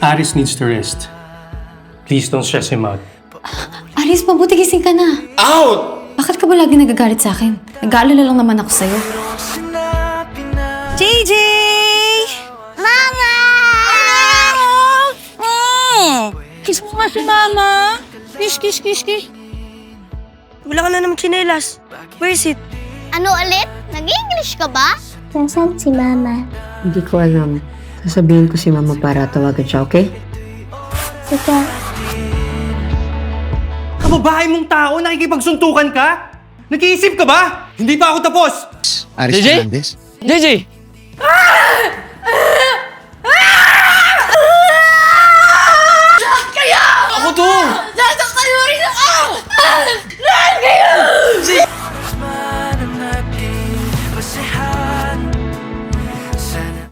Aris needs to rest. Please don't stress him out. Aris, mabuti gising ka na. Out! Bakit ka ba lagi nagagalit sa akin? Nag-aalala lang naman ako sa'yo. JJ! Mama! Kiss mo nga si Mama. Kiss. Wala ka na naman tsinelas. Where is it? Ano ulit? Nag-English ka ba? Nasaan si Mama? Hindi ko alam. Sasabihin ko si Mama para tawagan siya, okay? Sige. Kababae mong tao, nakikipagsuntukan ka? Nag-iisip ka ba? Hindi pa ako tapos! Aris JJ? Fernandez? JJ!